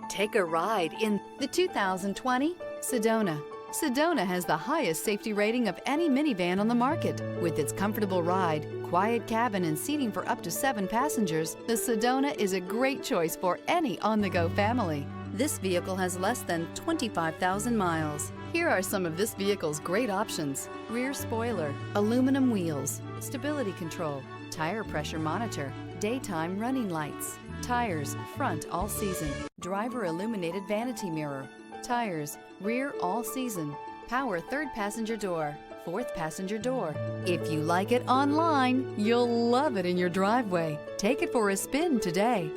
Take a ride in the 2020 Sedona. Sedona has the highest safety rating of any minivan on the market. With its comfortable ride, quiet cabin, and seating for up to 7 passengers, the Sedona is a great choice for any on-the-go family. This vehicle has less than 25,000 miles. Here are some of this vehicle's great options: rear spoiler, aluminum wheels, stability control, tire pressure monitor, daytime running lights, tires front all season, driver illuminated vanity mirror, tires rear all season, power third passenger door, fourth passenger door. If you like it online, you'll love it in your driveway. Take it for a spin today.